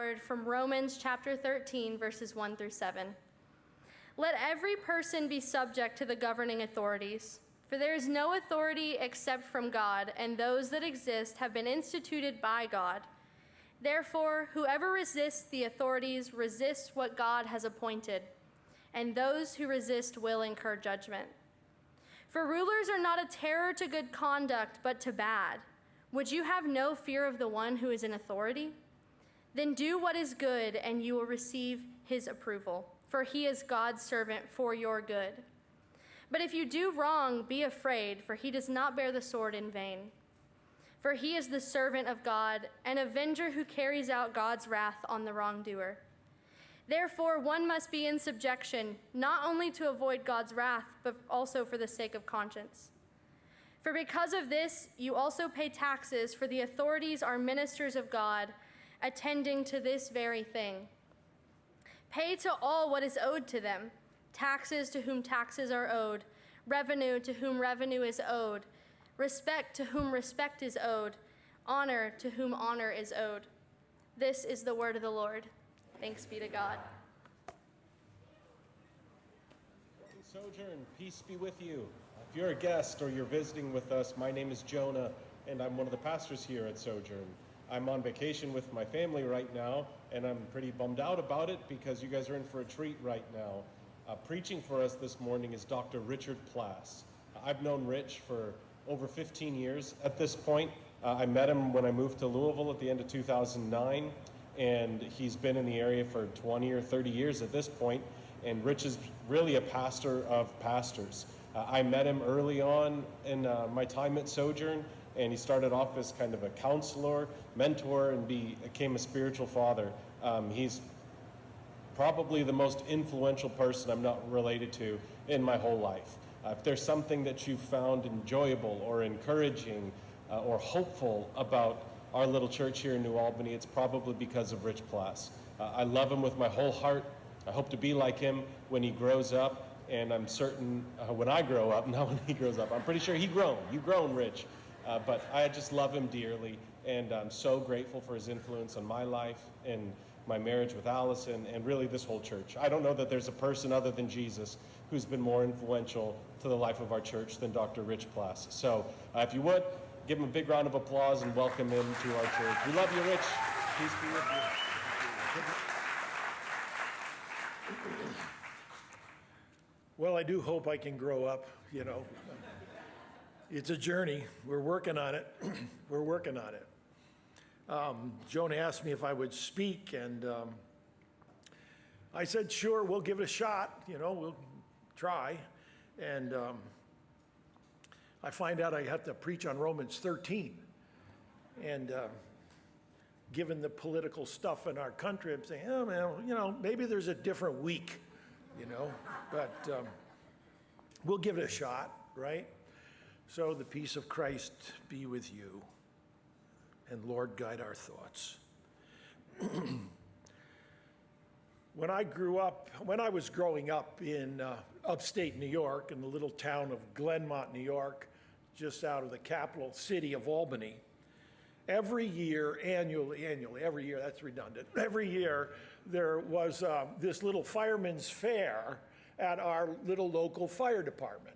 Lord from Romans chapter 13, verses 1 through 7. Let every person be subject to the governing authorities, for there is no authority except from God, and those that exist have been instituted by God. Therefore, whoever resists the authorities resists what God has appointed, and those who resist will incur judgment. For rulers are not a terror to good conduct, but to bad. Would you have no fear of the one who is in authority? Then do what is good, and you will receive his approval, for he is God's servant for your good. But if you do wrong, be afraid, for he does not bear the sword in vain. For he is the servant of God, an avenger who carries out God's wrath on the wrongdoer. Therefore, one must be in subjection, not only to avoid God's wrath, but also for the sake of conscience. For because of this, you also pay taxes, for the authorities are ministers of God, attending to this very thing. Pay to all what is owed to them, taxes to whom taxes are owed, revenue to whom revenue is owed, respect to whom respect is owed, honor to whom honor is owed. This is the word of the Lord. Thanks be to God. Sojourn, peace be with you. If you're a guest or you're visiting with us, my name is Jonah, and I'm one of the pastors here at Sojourn. I'm on vacation with my family right now, and I'm pretty bummed out about it because you guys are in for a treat right now. Preaching for us this morning is Dr. Richard Plass. I've known Rich for over 15 years at this point. I met him when I moved to Louisville at the end of 2009, and he's been in the area for 20 or 30 years at this point. And Rich is really a pastor of pastors. I met him early on in my time at Sojourn, and he started off as kind of a counselor, mentor, and became a spiritual father. He's probably the most influential person I'm not related to in my whole life. If there's something that you've found enjoyable or encouraging or hopeful about our little church here in New Albany, it's probably because of Rich Plass. I love him with my whole heart. I hope to be like him when he grows up, and I'm certain when I grow up, not when he grows up. I'm pretty sure you've grown, Rich. But I just love him dearly, and I'm so grateful for his influence on my life and my marriage with Allison, and really this whole church. I don't know that there's a person other than Jesus who's been more influential to the life of our church than Dr. Rich Plass. So if you would, give him a big round of applause and welcome him to our church. We love you, Rich. Peace be with you. Well, I do hope I can grow up, you know. It's a journey. We're working on it. We're working on it. Jonah asked me if I would speak, and I said, sure, we'll give it a shot. You know, we'll try. And I find out I have to preach on Romans 13. And given the political stuff in our country, I'm saying, oh, man, you know, maybe there's a different week, you know. But we'll give it a shot, right? So the peace of Christ be with you, and Lord, guide our thoughts. When I was growing up in upstate New York, in the little town of Glenmont, New York, just out of the capital city of Albany, every year, every year, that's redundant, every year there was this little fireman's fair at our little local fire department.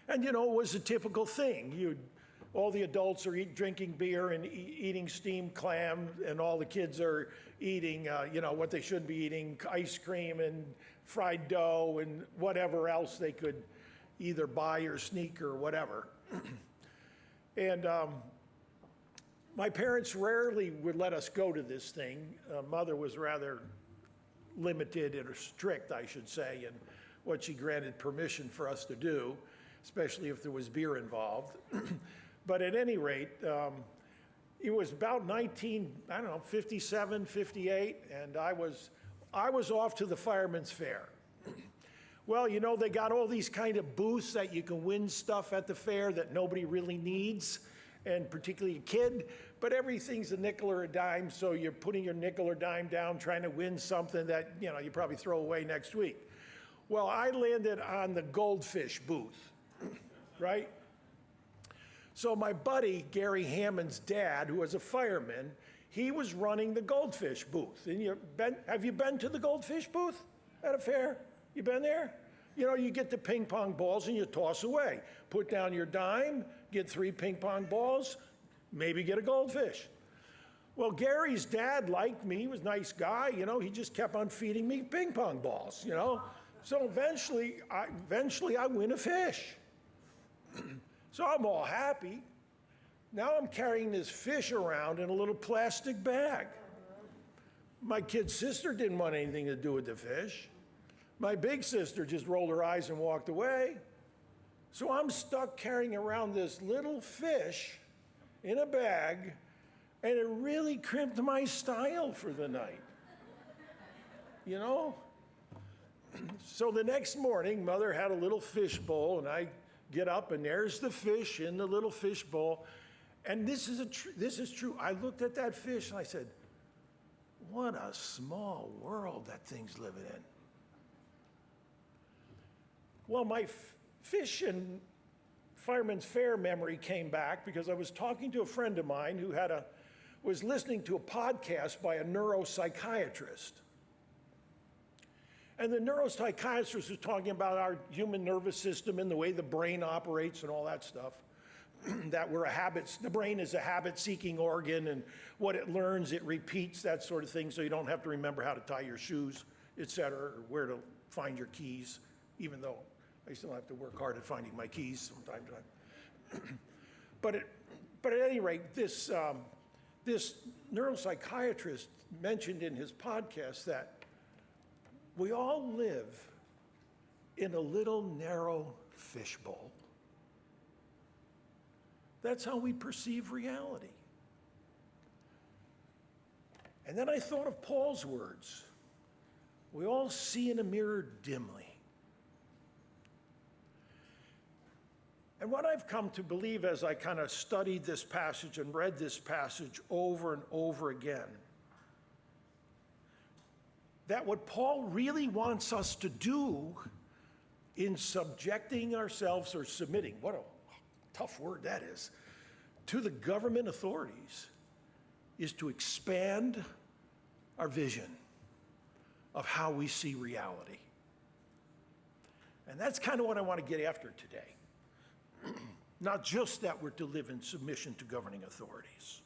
And, you know, it was a typical thing. All the adults are drinking beer and eating steamed clam, and all the kids are eating, you know, what they should be eating, ice cream and fried dough and whatever else they could either buy or sneak or whatever. And my parents rarely would let us go to this thing. Mother was rather limited or strict, I should say, in what she granted permission for us to do, especially if there was beer involved. But at any rate, it was about 57, 58, and I was off to the fireman's fair. Well, you know, they got all these kind of booths that you can win stuff at the fair that nobody really needs, and particularly a kid, but everything's a nickel or a dime, so you're putting your nickel or dime down trying to win something that, you know, you probably throw away next week. Well, I landed on the goldfish booth, right? So my buddy, Gary Hammond's dad, who was a fireman, He was running the goldfish booth. And have you been to the goldfish booth at a fair? You been there? You know, you get the ping pong balls and you toss away. Put down your dime, get 3 ping pong balls, maybe get a goldfish. Well, Gary's dad liked me. He was a nice guy. You know, he just kept on feeding me ping pong balls, you know. So eventually I win a fish. So I'm all happy. Now I'm carrying this fish around in a little plastic bag. My kid sister didn't want anything to do with the fish. My big sister just rolled her eyes and walked away. So I'm stuck carrying around this little fish in a bag, and it really crimped my style for the night. You know? So the next morning, Mother had a little fish bowl, and I get up, and there's the fish in the little fish bowl. And this is true. I looked at that fish, and I said, what a small world that thing's living in. Well, my fish and Fireman's Fair memory came back because I was talking to a friend of mine who was listening to a podcast by a neuropsychiatrist. And the neuropsychiatrist was talking about our human nervous system and the way the brain operates and all that stuff. That the brain is a habit-seeking organ, and what it learns, it repeats, that sort of thing, so you don't have to remember how to tie your shoes, et cetera, or where to find your keys, even though I still have to work hard at finding my keys from time to time. But at any rate, this neuropsychiatrist mentioned in his podcast that we all live in a little narrow fishbowl. That's how we perceive reality. And then I thought of Paul's words. We all see in a mirror dimly. And what I've come to believe as I kind of studied this passage and read this passage over and over again, that what Paul really wants us to do in subjecting ourselves or submitting, what a tough word that is, to the government authorities, is to expand our vision of how we see reality. And that's kind of what I want to get after today. Not just that we're to live in submission to governing authorities.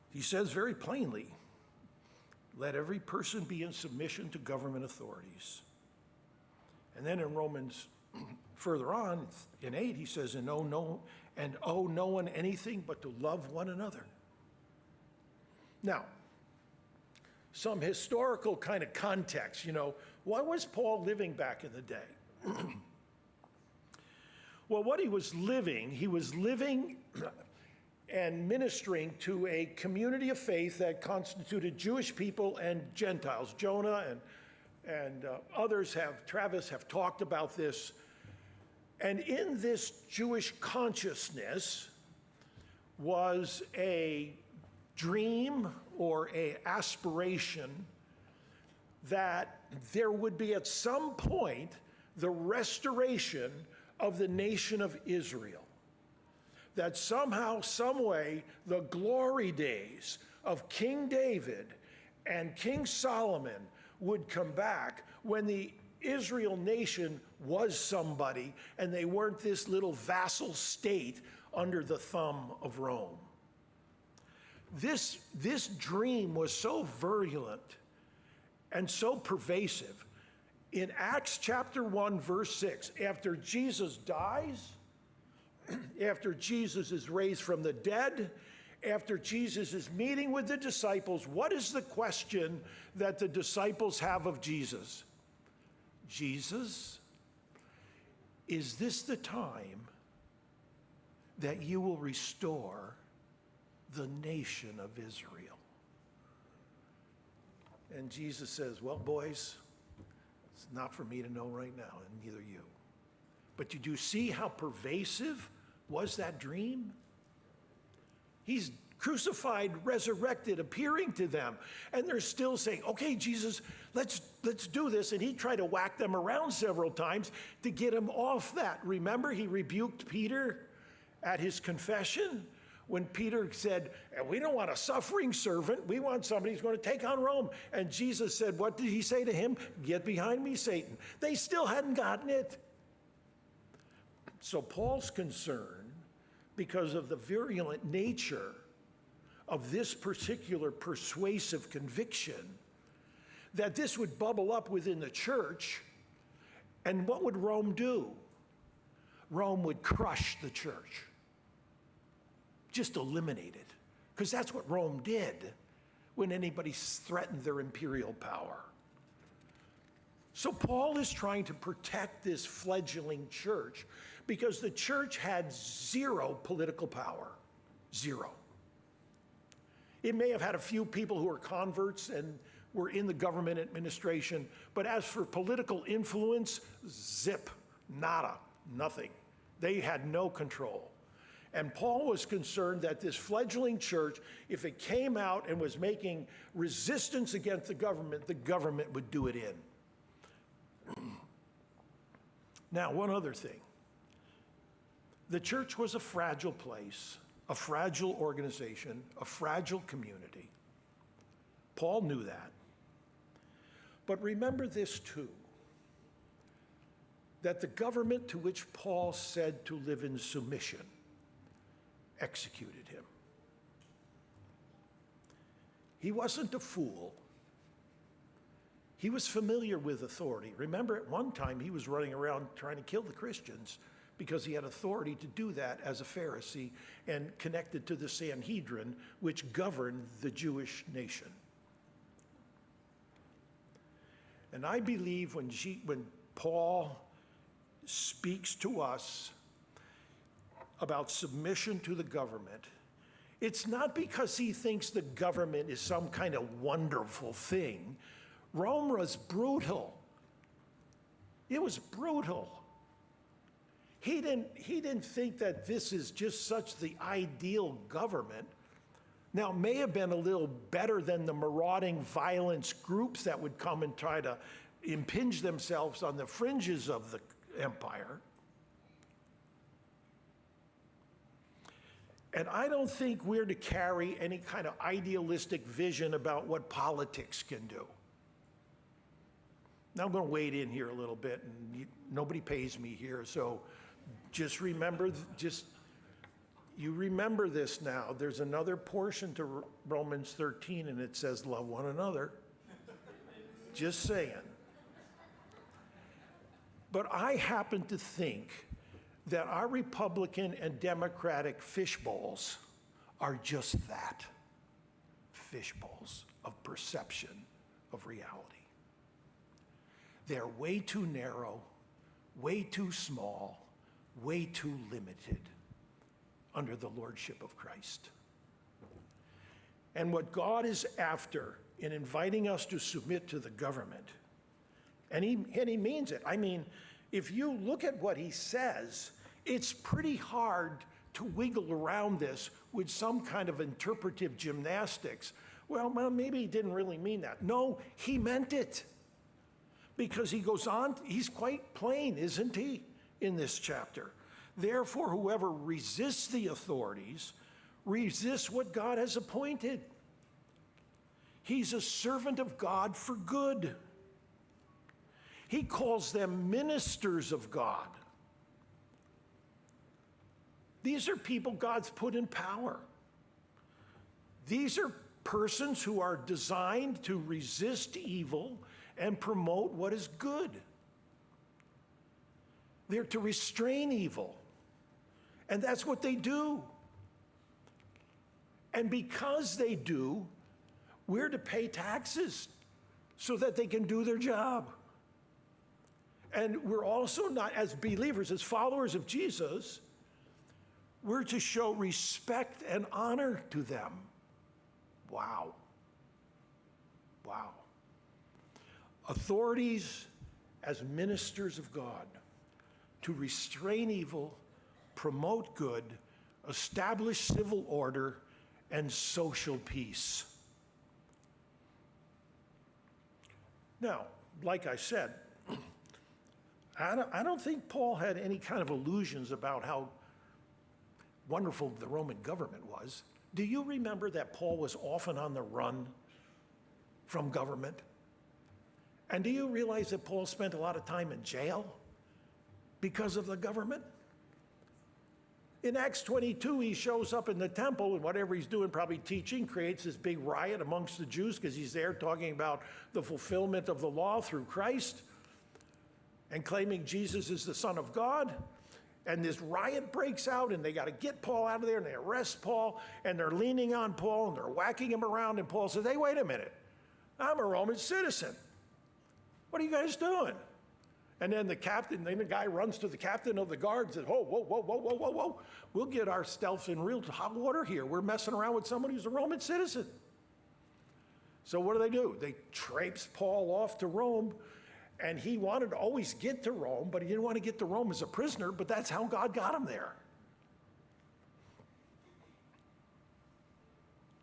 He says very plainly, let every person be in submission to government authorities. And then in Romans, further on, in 8, he says, and owe no one anything but to love one another. Now, some historical kind of context, you know, why was Paul living back in the day? Well, what he was living and ministering to a community of faith that constituted Jewish people and Gentiles. Jonah and others Travis have talked about this. And in this Jewish consciousness was a dream or an aspiration that there would be at some point the restoration of the nation of Israel. That somehow, some way, the glory days of King David and King Solomon would come back when the Israel nation was somebody and they weren't this little vassal state under the thumb of Rome. This dream was so virulent and so pervasive. In Acts chapter 1, verse 6, after Jesus dies, after Jesus is raised from the dead, after Jesus is meeting with the disciples, what is the question that the disciples have of Jesus? Jesus, is this the time that you will restore the nation of Israel? And Jesus says, well, boys, it's not for me to know right now, and neither you. But did you see how pervasive was that dream? He's crucified, resurrected, appearing to them, and they're still saying, okay, Jesus, let's do this. And he tried to whack them around several times to get him off that. Remember, he rebuked Peter at his confession When Peter said, "And we don't want a suffering servant, we want somebody who's going to take on Rome." And Jesus said, what did he say to him? "Get behind me, Satan." They still hadn't gotten it. So Paul's concerned, because of the virulent nature of this particular persuasive conviction, that this would bubble up within the church. And what would Rome do? Rome would crush the church. Just eliminate it. Because that's what Rome did when anybody threatened their imperial power. So Paul is trying to protect this fledgling church because the church had zero political power. Zero. It may have had a few people who were converts and were in the government administration, but as for political influence, zip, nada, nothing. They had no control. And Paul was concerned that this fledgling church, if it came out and was making resistance against the government would do it in. Now, one other thing. The church was a fragile place, a fragile organization, a fragile community. Paul knew that. But remember this too, that the government to which Paul said to live in submission executed him. He wasn't a fool. He was familiar with authority. Remember, at one time he was running around trying to kill the Christians because he had authority to do that as a Pharisee and connected to the Sanhedrin, which governed the Jewish nation. And I believe when Paul speaks to us about submission to the government, it's not because he thinks the government is some kind of wonderful thing. Rome was brutal. It was brutal. He didn't think that this is just such the ideal government. Now, it may have been a little better than the marauding violence groups that would come and try to impinge themselves on the fringes of the empire. And I don't think we're to carry any kind of idealistic vision about what politics can do. Now, I'm going to wade in here a little bit, and nobody pays me here, so just remember, you remember this now. There's another portion to Romans 13, and it says, love one another. Just saying. But I happen to think that our Republican and Democratic fishbowls are just that, fishbowls of perception of reality. They're way too narrow, way too small, way too limited under the Lordship of Christ. And what God is after in inviting us to submit to the government, and he means it. I mean, if you look at what he says, it's pretty hard to wiggle around this with some kind of interpretive gymnastics. Well, maybe he didn't really mean that. No, he meant it. Because he goes on, he's quite plain, isn't he, in this chapter? Therefore, whoever resists the authorities resists what God has appointed. He's a servant of God for good. He calls them ministers of God. These are people God's put in power. These are persons who are designed to resist evil and promote what is good. They're to restrain evil. And that's what they do. And because they do, we're to pay taxes so that they can do their job. And we're also not, as believers, as followers of Jesus, we're to show respect and honor to them. Wow. Wow. Authorities as ministers of God to restrain evil, promote good, establish civil order, and social peace. Now, like I said, I don't think Paul had any kind of illusions about how wonderful the Roman government was, do you remember that Paul was often on the run from government? And do you realize that Paul spent a lot of time in jail because of the government? In Acts 22, he shows up in the temple, and whatever he's doing, probably teaching, creates this big riot amongst the Jews because he's there talking about the fulfillment of the law through Christ and claiming Jesus is the Son of God. And this riot breaks out, and they got to get Paul out of there, and they arrest Paul, and they're leaning on Paul, and they're whacking him around, and Paul says, hey, wait a minute. I'm a Roman citizen. What are you guys doing? And then the guy runs to the captain of the guard and says, whoa, whoa, whoa, whoa, whoa, whoa, whoa. We'll get ourselves in real hot water here. We're messing around with someone who's a Roman citizen. So what do? They traipse Paul off to Rome, and he wanted to always get to Rome, but he didn't want to get to Rome as a prisoner, but that's how God got him there.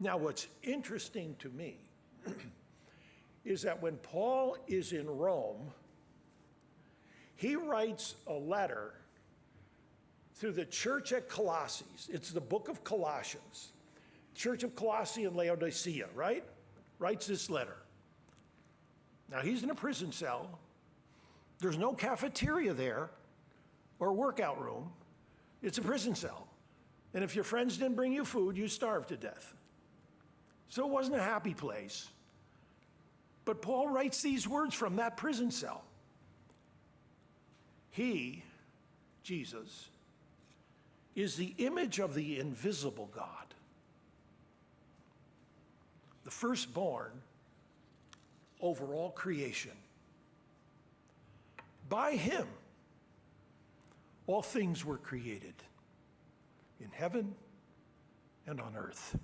Now, what's interesting to me is that when Paul is in Rome, he writes a letter through the church at Colossae. It's the book of Colossians. Church of Colossae and Laodicea, right? Writes this letter. Now, he's in a prison cell. There's no cafeteria there or workout room. It's a prison cell. And if your friends didn't bring you food, you starved to death. So it wasn't a happy place. But Paul writes these words from that prison cell. He, Jesus, is the image of the invisible God, the firstborn over all creation. By him, all things were created in heaven and on earth,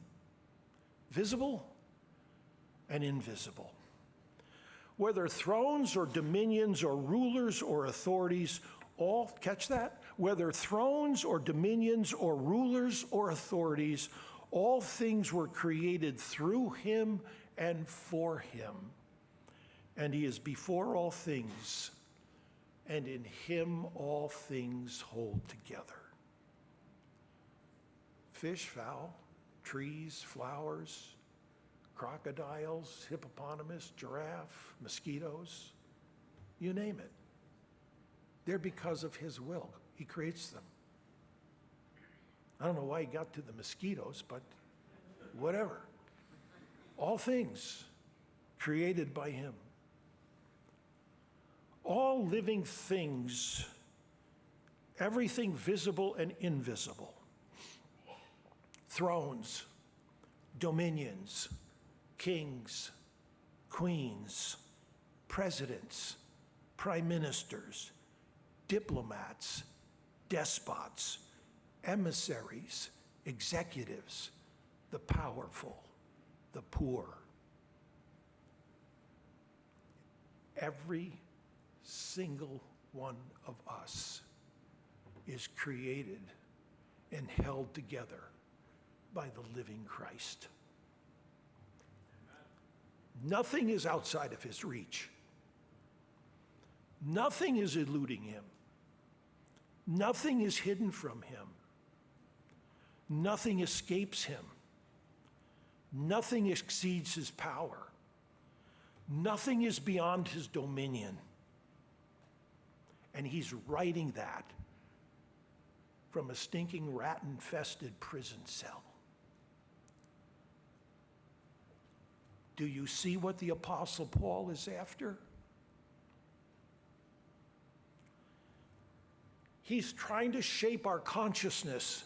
visible and invisible. Whether thrones or dominions or rulers or authorities, all, catch that? Whether thrones or dominions or rulers or authorities, all things were created through him and for him. And he is before all things, and in him all things hold together. Fish, fowl, trees, flowers, crocodiles, hippopotamus, giraffe, mosquitoes, you name it. They're because of his will. He creates them. I don't know why he got to the mosquitoes, but whatever. All things created by him. All living things, everything visible and invisible. Thrones, dominions, kings, queens, presidents, prime ministers, diplomats, despots, emissaries, executives, the powerful, the poor. Every single one of us is created and held together by the living Christ. Nothing is outside of his reach. Nothing is eluding him. Nothing is hidden from him. Nothing escapes him. Nothing exceeds his power. Nothing is beyond his dominion. And he's writing that from a stinking rat-infested prison cell. Do you see what the Apostle Paul is after? He's trying to shape our consciousness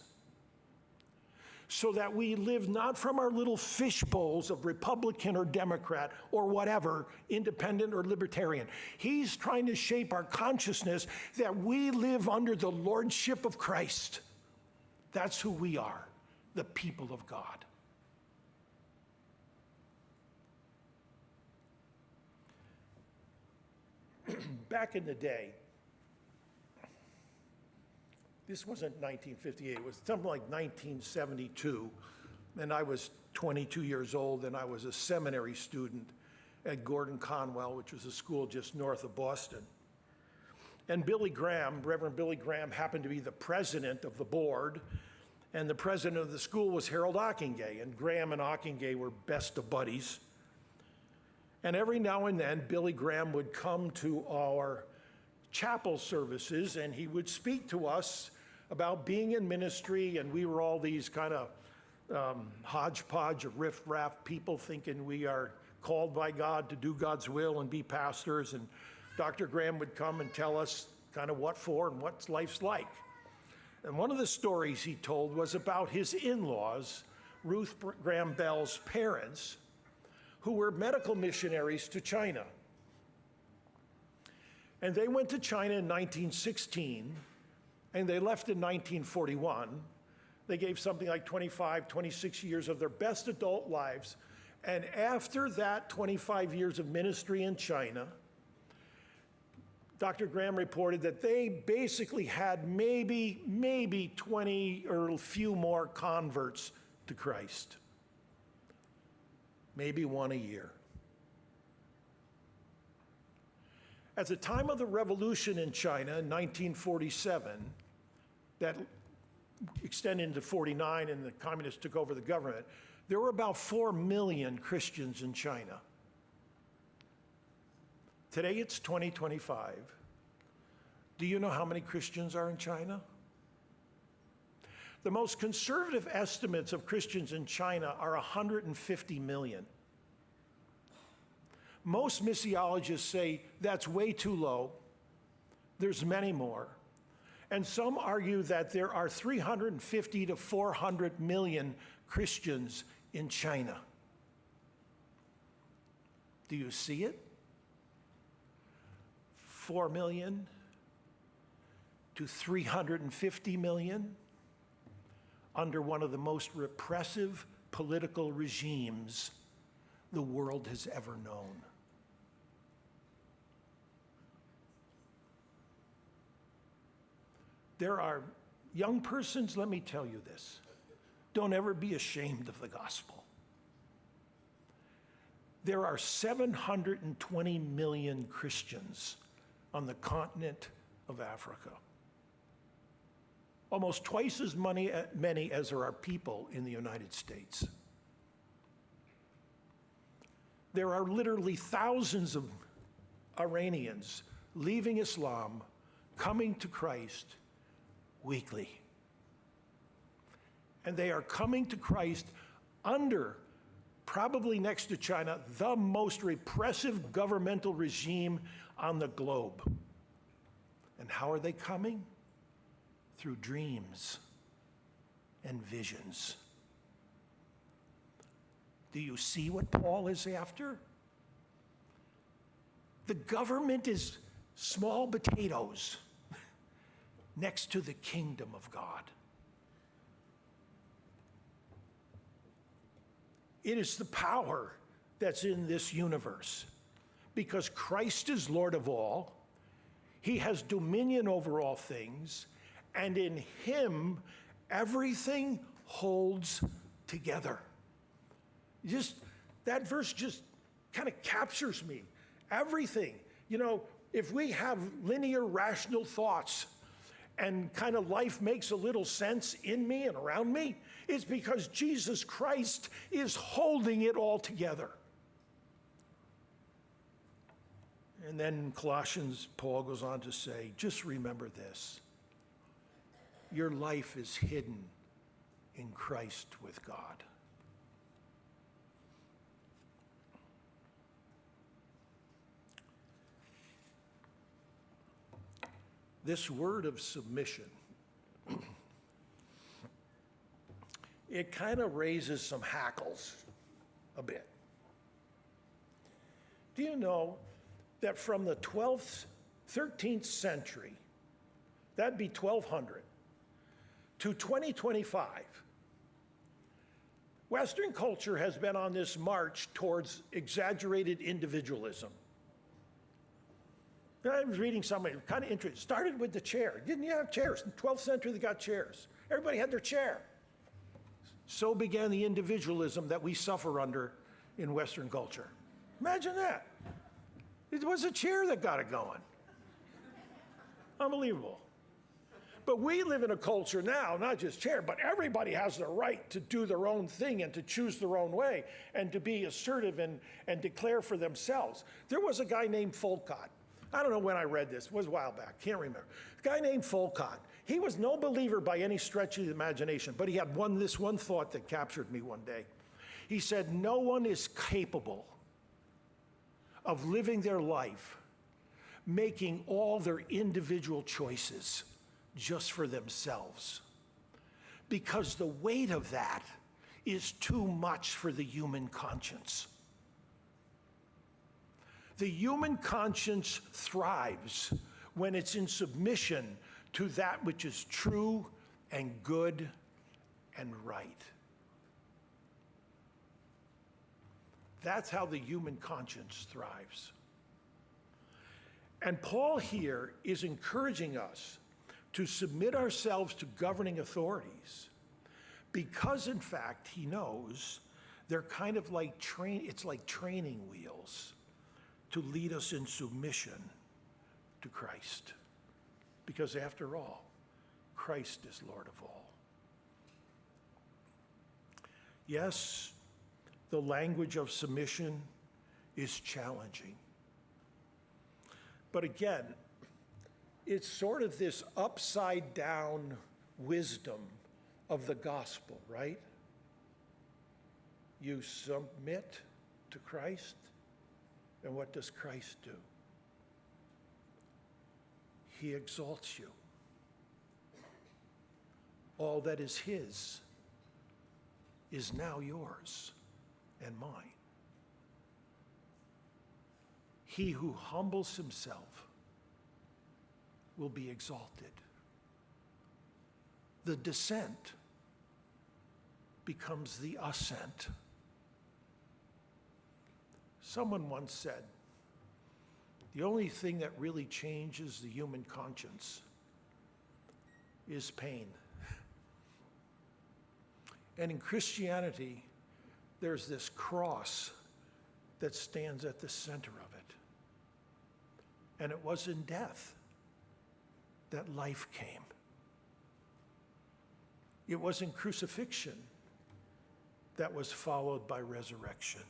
so that we live not from our little fish bowls of Republican or Democrat or whatever, independent or libertarian. He's trying to shape our consciousness that we live under the Lordship of Christ. That's who we are, the people of God. Back in the day, this wasn't 1958, it was something like 1972, and I was 22 years old, and I was a seminary student at Gordon Conwell, which was a school just north of Boston. And Billy Graham, Reverend Billy Graham, happened to be the president of the board, And the president of the school was Harold Ockingay, and Graham and Ockingay were best of buddies. And every now and then, Billy Graham would come to our chapel services, and he would speak to us about being in ministry, and we were all these kind of hodgepodge of riff-raff people thinking we are called by God to do God's will and be pastors. And Dr. Graham would come and tell us kind of what for and what life's like. And one of the stories he told was about his in-laws, Ruth Graham Bell's parents, who were medical missionaries to China. And they went to China in 1916, and they left in 1941. They gave something like 25, 26 years of their best adult lives. And after that 25 years of ministry in China, Dr. Graham reported that they basically had maybe 20 or a few more converts to Christ. Maybe one a year. At the time of the revolution in China in 1947, that extended into 49 and the communists took over the government, there were about 4 million Christians in China. Today it's 2025. Do you know how many Christians are in China? The most conservative estimates of Christians in China are 150 million. Most missiologists say that's way too low. There's many more. And some argue that there are 350 to 400 million Christians in China. Do you see it? 4 million to 350 million under one of the most repressive political regimes the world has ever known. There are young persons, let me tell you this, don't ever be ashamed of the gospel. There are 720 million Christians on the continent of Africa. Almost twice as many as there are people in the United States. There are literally thousands of Iranians leaving Islam, coming to Christ weekly. And they are coming to Christ under, probably next to China, the most repressive governmental regime on the globe. And how are they coming? Through dreams and visions. Do you see what Paul is after? The government is small potatoes next to the kingdom of God. It is the power that's in this universe. Because Christ is Lord of all, he has dominion over all things, and in him, everything holds together. That verse just kind of captures me. Everything. You know, if we have linear, rational thoughts, and kind of life makes a little sense in me and around me, it's because Jesus Christ is holding it all together. And then in Colossians, Paul goes on to say, just remember this. Your life is hidden in Christ with God. This word of submission, it kind of raises some hackles a bit. Do you know that from the 12th, 13th century, that'd be 1200, to 2025, Western culture has been on this march towards exaggerated individualism. I was reading somebody kind of interesting. Started with the chair. Didn't you have chairs? In the 12th century, they got chairs. Everybody had their chair. So began the individualism that we suffer under in Western culture. Imagine that. It was a chair that got it going. Unbelievable. But we live in a culture now, not just chair, but everybody has the right to do their own thing and to choose their own way and to be assertive and declare for themselves. There was a guy named Folcott. I don't know when I read this. It was a while back. Can't remember. A guy named Folcott. He was no believer by any stretch of the imagination, but he had this one thought that captured me one day. He said, no one is capable of living their life, making all their individual choices just for themselves, because the weight of that is too much for the human conscience. The human conscience thrives when it's in submission to that which is true and good and right. That's how the human conscience thrives. And Paul here is encouraging us to submit ourselves to governing authorities because, in fact, he knows they're kind of like it's like training wheels to lead us in submission to Christ. Because after all, Christ is Lord of all. Yes, the language of submission is challenging. But again, it's sort of this upside down wisdom of the gospel, right? You submit to Christ, and what does Christ do? He exalts you. All that is his is now yours and mine. He who humbles himself will be exalted. The descent becomes the ascent. Someone once said, the only thing that really changes the human conscience is pain. And in Christianity, there's this cross that stands at the center of it. And it was in death that life came. It was in crucifixion that was followed by resurrection.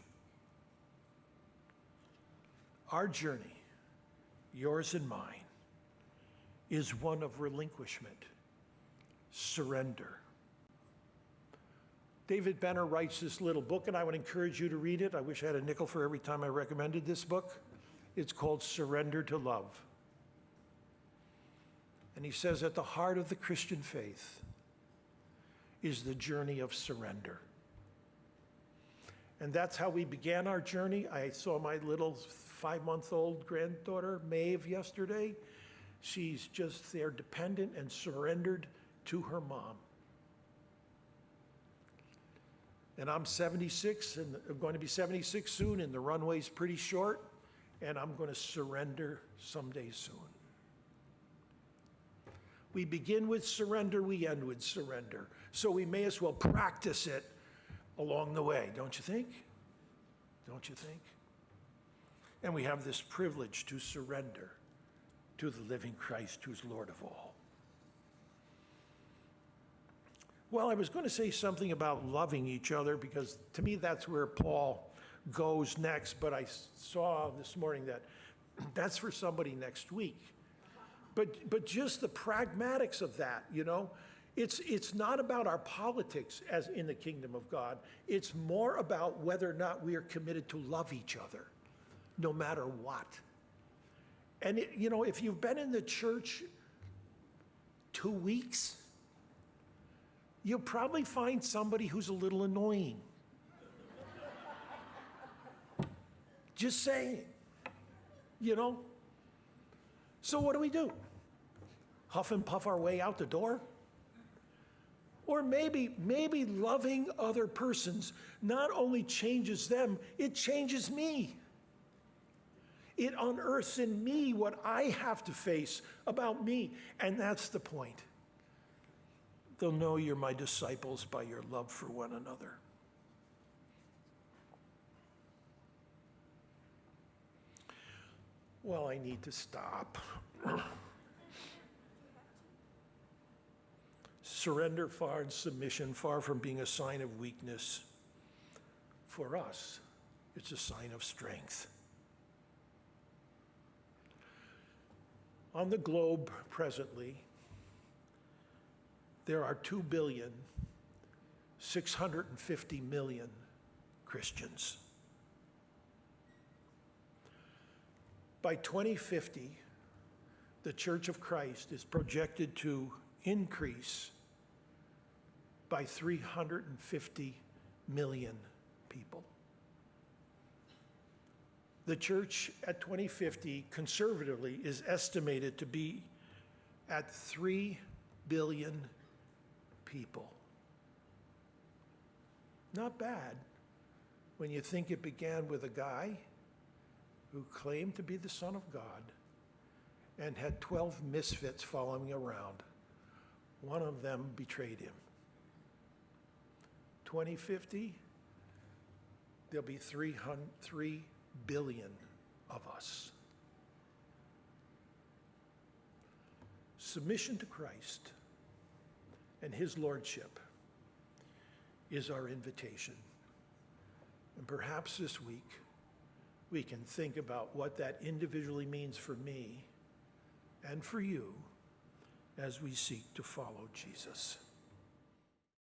Our journey, yours and mine, is one of relinquishment, surrender. David Benner writes this little book, and I would encourage you to read it. I wish I had a nickel for every time I recommended this book. It's called Surrender to Love. And he says at the heart of the Christian faith is the journey of surrender. And that's how we began our journey. I saw my little 5-month-old granddaughter, Maeve, yesterday. She's just there dependent and surrendered to her mom. And I'm 76, and I'm going to be 76 soon, and the runway's pretty short, and I'm going to surrender someday soon. We begin with surrender, we end with surrender. So we may as well practice it along the way, don't you think? Don't you think? And we have this privilege to surrender to the living Christ who's Lord of all. Well, I was going to say something about loving each other because to me that's where Paul goes next, but I saw this morning that that's for somebody next week. But just the pragmatics of that, you know, it's not about our politics as in the kingdom of God. It's more about whether or not we are committed to love each other, no matter what. And you know, if you've been in the church 2 weeks, you'll probably find somebody who's a little annoying. Just saying, you know? So what do? Huff and puff our way out the door? Or maybe loving other persons not only changes them, it changes me. It unearths in me what I have to face about me, and that's the point. They'll know you're my disciples by your love for one another. Well, I need to stop. Surrender far and submission, far from being a sign of weakness. For us, it's a sign of strength. On the globe presently, there are 2,650,000,000 Christians. By 2050, the Church of Christ is projected to increase by 350 million people. The church at 2050, conservatively, is estimated to be at 3 billion people. Not bad when you think it began with a guy who claimed to be the Son of God and had 12 misfits following around. One of them betrayed him. 2050, there'll be 3 billion of us. Submission to Christ and his lordship is our invitation. And perhaps this week, we can think about what that individually means for me and for you as we seek to follow Jesus.